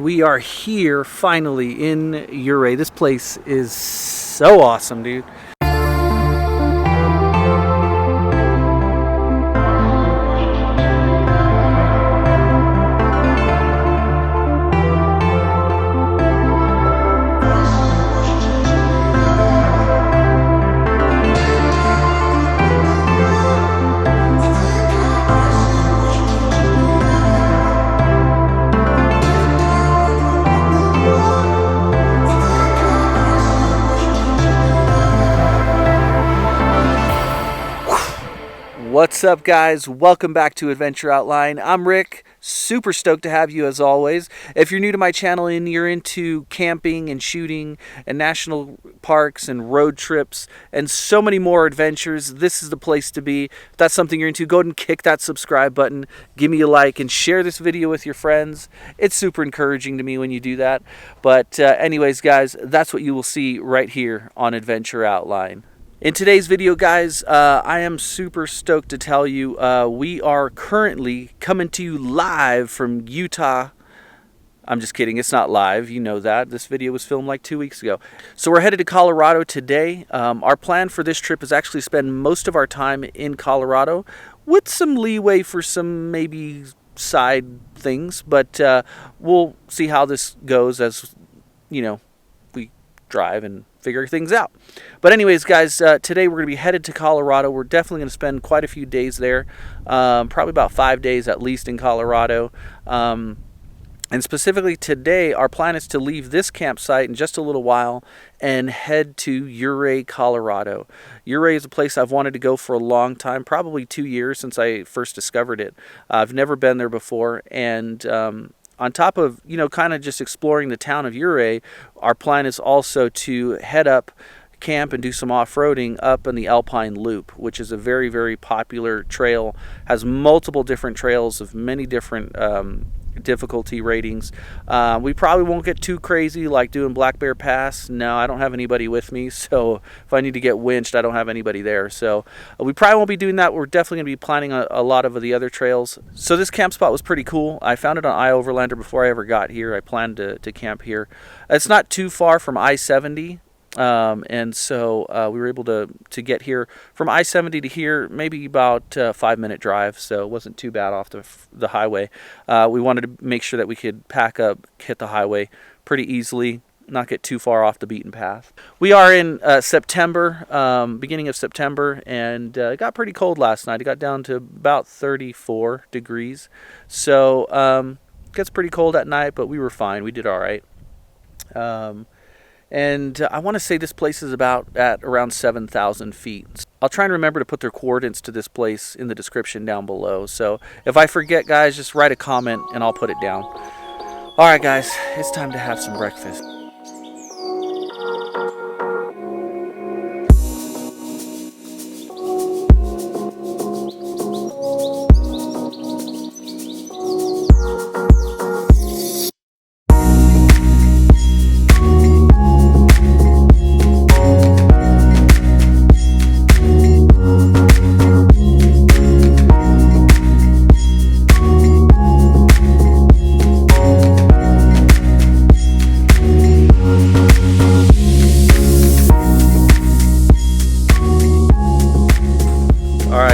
We are here finally in Ouray. This place is so awesome, dude. What's up, guys? Welcome back to Adventure Outline. I'm Rick. Super stoked to have you as always. If you're new to my channel and you're into camping and shooting and national parks and road trips and so many more adventures, this is the place to be. If that's something you're into, go ahead and kick that subscribe button, give me a like, and share this video with your friends. It's super encouraging to me when you do that. But anyways, guys, that's what you will see right here on Adventure Outline. In today's video, guys, I am super stoked to tell you we are currently coming to you live from Utah. I'm just kidding, it's not live, you know that. This video was filmed like 2 weeks ago. So we're headed to Colorado today. Our plan for this trip is actually spend most of our time in Colorado with some leeway for some maybe side things, but we'll see how this goes as, you know, we drive and figure things out. But anyways, guys, today we're going to be headed to Colorado. We're definitely going to spend quite a few days there, probably about 5 days at least in Colorado. And specifically today, our plan is to leave this campsite in just a little while and head to Ouray, Colorado. Ouray is a place I've wanted to go for a long time, probably 2 years since I first discovered it. I've never been there before, and on top of, you know, kind of just exploring the town of Ouray, our plan is also to head up, camp, and do some off-roading up in the Alpine Loop, which is a very, very popular trail. Has multiple different trails of many different difficulty ratings. We probably won't get too crazy like doing Black Bear Pass. No, I don't have anybody with me, so if I need to get winched, I don't have anybody there. So we probably won't be doing that. We're definitely going to be planning a lot of the other trails. So this camp spot was pretty cool. I found it on iOverlander before I ever got here. I planned to camp here. It's not too far from I-70. And so we were able to get here from I-70 to here, maybe about a 5-minute drive, so it wasn't too bad off the highway. We wanted to make sure that we could pack up, hit the highway pretty easily, not get too far off the beaten path. We are in September, beginning of September, and it got pretty cold last night. It got down to about 34 degrees, so it gets pretty cold at night, but we were fine. We did all right. And I want to say this place is at around 7,000 feet. I'll try and remember to put their coordinates to this place in the description down below. So if I forget, guys, just write a comment and I'll put it down. All right, guys, it's time to have some breakfast.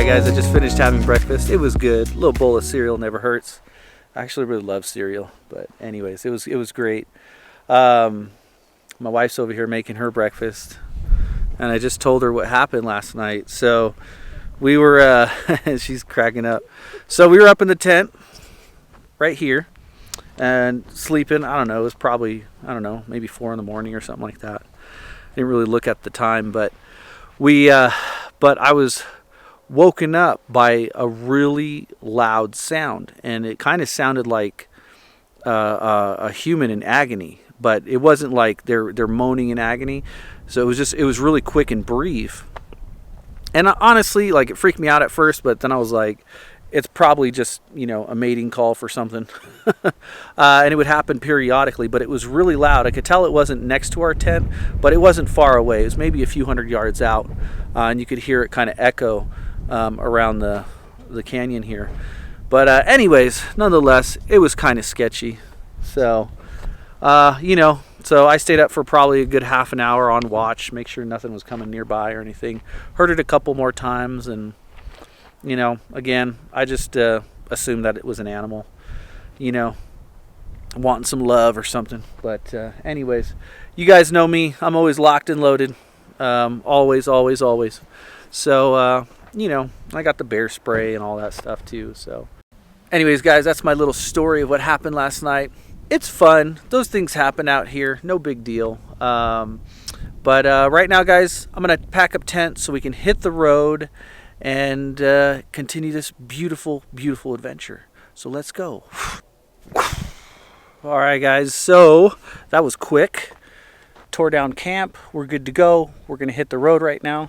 Guys, I just finished having breakfast. It was good. A little bowl of cereal never hurts. I actually really love cereal, but anyways, it was great. My wife's over here making her breakfast, and I just told her what happened last night. So we were, she's cracking up. So we were up in the tent right here and sleeping. I don't know, it was probably, I don't know, maybe 4 in the morning or something like that. I didn't really look at the time, but I was woken up by a really loud sound, and it kind of sounded like a human in agony, but it wasn't like they're moaning in agony. So it was really quick and brief, and honestly, like, it freaked me out at first, but then I was like, it's probably just, you know, a mating call for something. And it would happen periodically, but it was really loud. I could tell it wasn't next to our tent, but it wasn't far away. It was maybe a few hundred yards out, and you could hear it kind of echo around the canyon here. But anyways, nonetheless, it was kind of sketchy. So You know, so I stayed up for probably a good half an hour on watch, make sure nothing was coming nearby or anything. Heard it a couple more times, and you know, again, I just assumed that it was an animal, you know, wanting some love or something. But anyways, you guys know me. I'm always locked and loaded. Always, always, always. So, you know, I got the bear spray and all that stuff too. So anyways, guys, that's my little story of what happened last night. It's fun. Those things happen out here. No big deal. But right now, guys, I'm going to pack up tent so we can hit the road and continue this beautiful, beautiful adventure. So let's go. All right, guys. So that was quick. Tore down camp. We're good to go. We're going to hit the road right now.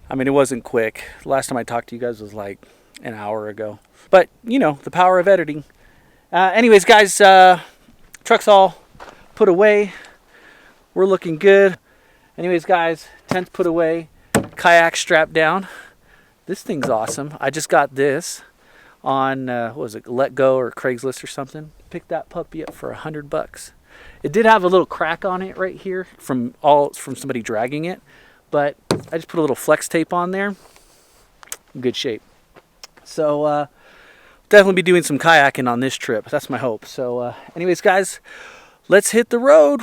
I mean, it wasn't quick. The last time I talked to you guys was like an hour ago. But, you know, the power of editing. Anyways, guys, truck's all put away. We're looking good. Anyways, guys, tent's put away. Kayak strapped down. This thing's awesome. I just got this on, what was it, Let Go or Craigslist or something. Picked that puppy up for $100. It did have a little crack on it right here from somebody dragging it, but I just put a little flex tape on there. Good shape. So definitely be doing some kayaking on this trip. That's my hope. So anyways, guys, let's hit the road.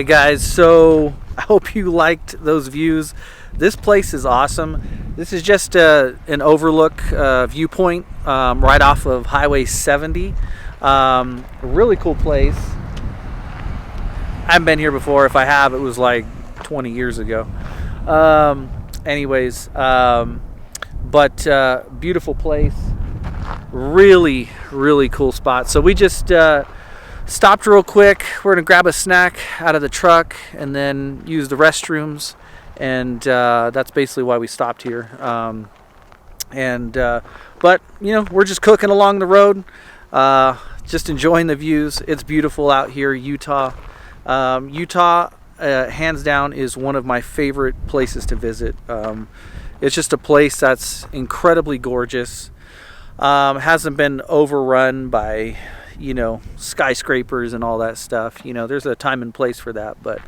Alright guys, so I hope you liked those views. This place is awesome. This is just an overlook viewpoint right off of Highway 70. Really cool place. I haven't been here before. If I have, it was like 20 years ago. Anyways, but beautiful place. Really, really cool spot. So we just stopped real quick. We're gonna grab a snack out of the truck and then use the restrooms, and that's basically why we stopped here. But you know, we're just cooking along the road, just enjoying the views. It's beautiful out here, Utah. Utah, hands down, is one of my favorite places to visit. It's just a place that's incredibly gorgeous. Hasn't been overrun by, you know, skyscrapers and all that stuff. You know, there's a time and place for that, but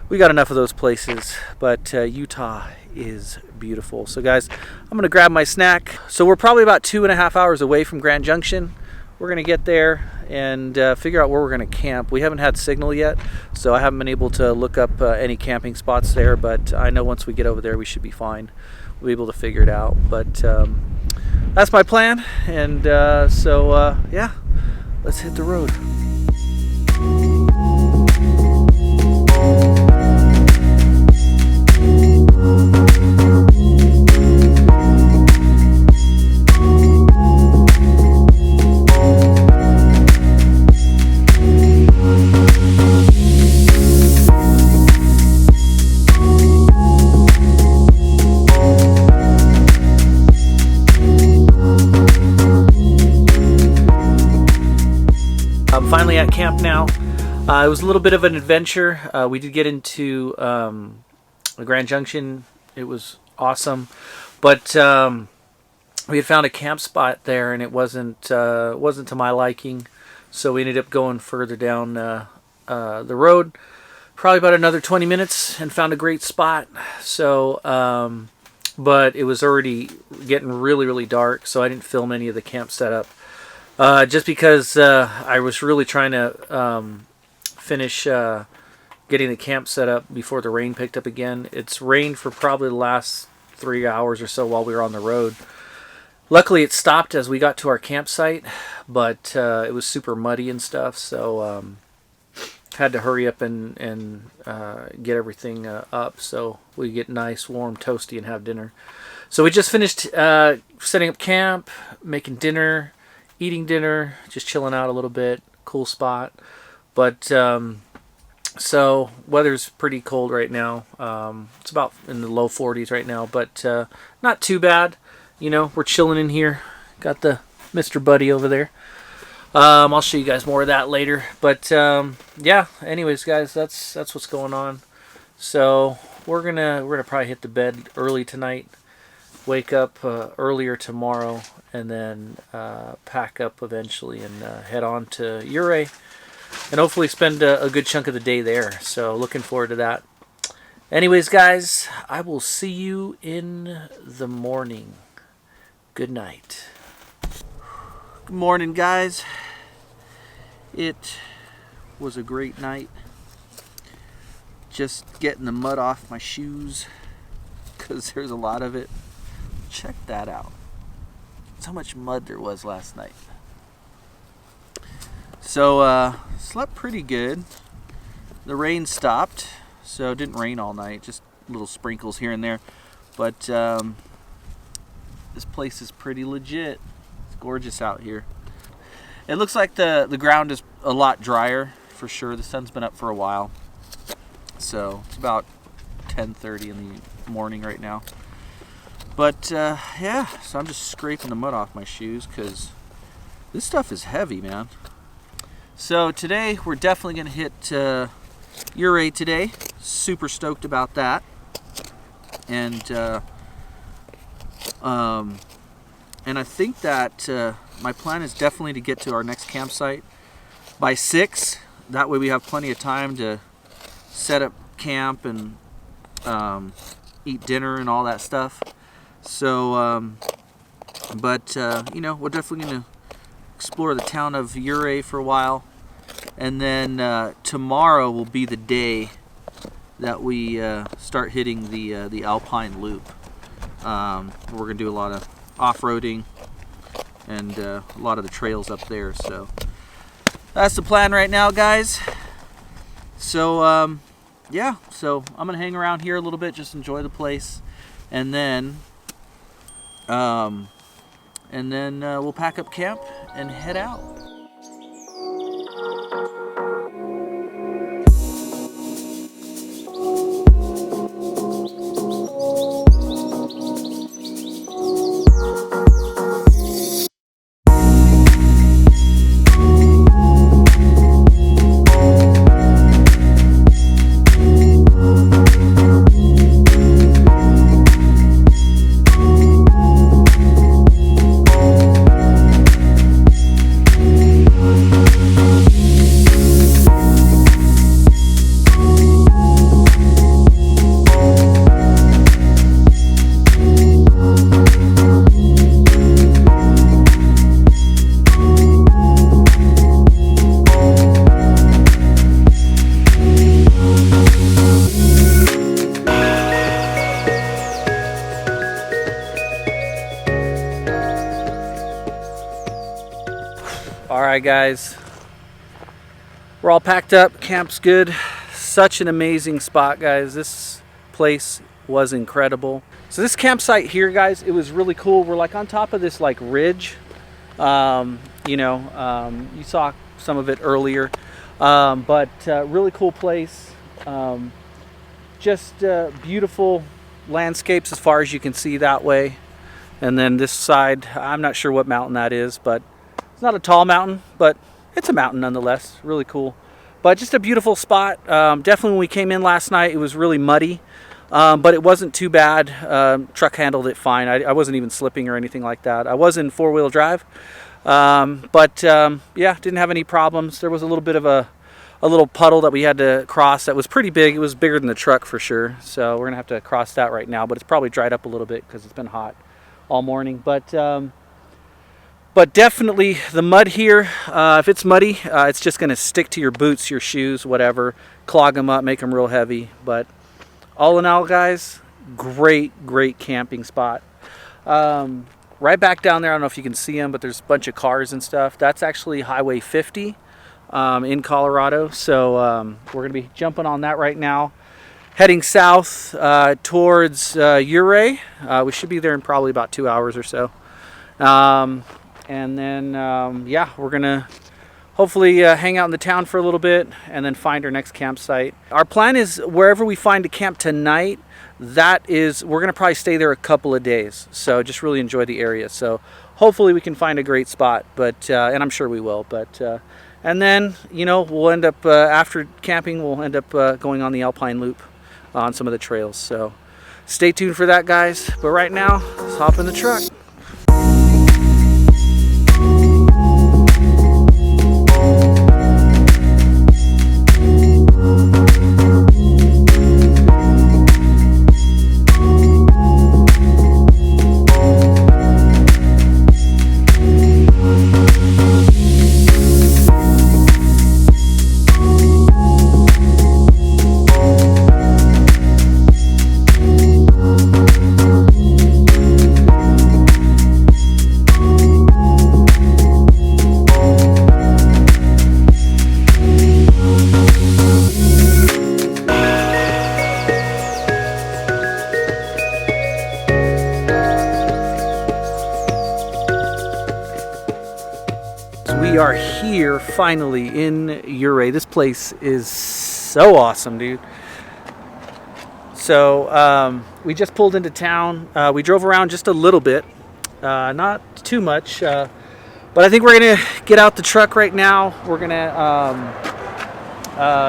we got enough of those places. But Utah is beautiful. So guys, I'm gonna grab my snack. So we're probably about 2.5 hours away from Grand Junction. We're gonna get there and figure out where we're gonna camp. We haven't had signal yet, so I haven't been able to look up any camping spots there, but I know once we get over there we should be fine. We'll be able to figure it out. But that's my plan, and yeah, let's hit the road. I'm finally at camp now. It was a little bit of an adventure. We did get into the Grand Junction. It was awesome, but we had found a camp spot there, and it wasn't to my liking. So we ended up going further down the road, probably about another 20 minutes, and found a great spot. So, but it was already getting really dark, so I didn't film any of the camp setup. Just because I was really trying to finish getting the camp set up before the rain picked up again. It's rained for probably the last 3 hours or so while we were on the road. Luckily, it stopped as we got to our campsite, but it was super muddy and stuff, so had to hurry up and get everything up so we get nice, warm, toasty, and have dinner. So we just finished setting up camp, making dinner, eating dinner, just chilling out a little bit. Cool spot. But so weather's pretty cold right now. It's about in the low 40s right now, but not too bad. You know, we're chilling in here. Got the Mr. Buddy over there. I'll show you guys more of that later. But yeah, anyways, guys, that's what's going on. So we're gonna probably hit the bed early tonight, wake up earlier tomorrow, and then pack up eventually and head on to Ouray, and hopefully spend a good chunk of the day there. So looking forward to that. Anyways, guys, I will see you in the morning. Good night. Good morning, guys. It was a great night. Just getting the mud off my shoes because there's a lot of it. Check that out. That's how much mud there was last night. So slept pretty good. The rain stopped, so it didn't rain all night, just little sprinkles here and there. But this place is pretty legit. It's gorgeous out here. It looks like the ground is a lot drier for sure. The sun's been up for a while. So it's about 10:30 in the morning right now. But yeah, so I'm just scraping the mud off my shoes because this stuff is heavy, man. So today we're definitely going to hit Ouray today. Super stoked about that. And I think that my plan is definitely to get to our next campsite by 6. That way we have plenty of time to set up camp and eat dinner and all that stuff. So, you know, we're definitely going to explore the town of Ouray for a while. And then tomorrow will be the day that we start hitting the Alpine Loop. We're going to do a lot of off-roading and a lot of the trails up there. So that's the plan right now, guys. So yeah, so I'm gonna hang around here a little bit, just enjoy the place, and then we'll pack up camp and head out. Alright guys, we're all packed up, camp's good. Such an amazing spot, guys. This place was incredible. So this campsite here, guys, it was really cool. We're like on top of this like ridge. You saw some of it earlier, but really cool place. Just beautiful landscapes as far as you can see that way. And then this side, I'm not sure what mountain that is, but it's not a tall mountain, but it's a mountain nonetheless. Really cool. But just a beautiful spot. Definitely when we came in last night, it was really muddy, but it wasn't too bad. Truck handled it fine. I wasn't even slipping or anything like that. I was in four-wheel drive, Yeah, didn't have any problems. There was a little bit of a little puddle that we had to cross that was pretty big. It was bigger than the truck for sure. So we're gonna have to cross that right now, but it's probably dried up a little bit because it's been hot all morning. But definitely the mud here, if it's muddy, it's just gonna stick to your boots, your shoes, whatever, clog them up, make them real heavy. But all in all, guys, great camping spot. Right back down there, I don't know if you can see them, but there's a bunch of cars and stuff. That's actually Highway 50 in Colorado. So we're going to be jumping on that right now, heading south towards Ouray. We should be there in probably about 2 hours or so. And then, yeah, we're going to hopefully hang out in the town for a little bit and then find our next campsite. Our plan is wherever we find a camp tonight, we're going to probably stay there a couple of days. So just really enjoy the area. So hopefully we can find a great spot, and I'm sure we will. And then, we'll end up, after camping, we'll end up going on the Alpine Loop on some of the trails. So stay tuned for that, guys. But right now, let's hop in the truck. We are here finally in Ouray. This place is so awesome, dude. So we just pulled into town. We drove around just a little bit, not too much, but I think we're gonna get out the truck right now. We're gonna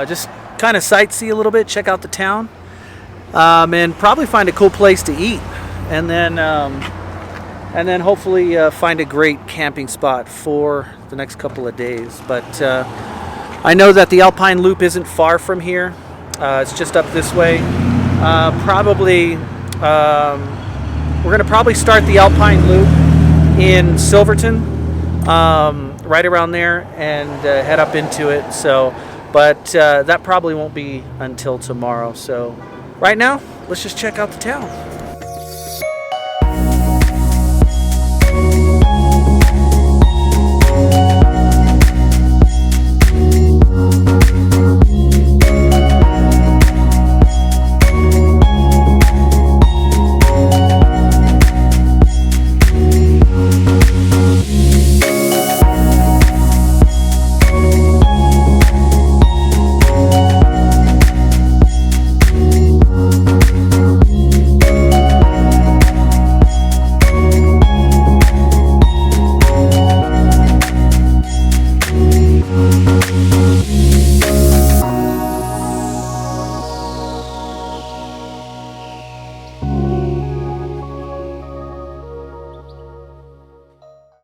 just kind of sightsee a little bit, check out the town, and probably find a cool place to eat, and then hopefully find a great camping spot for the next couple of days. But I know that the Alpine Loop isn't far from here. It's just up this way. We're going to probably start the Alpine Loop in Silverton, right around there, and head up into it. So, but that probably won't be until tomorrow. So right now, let's just check out the town.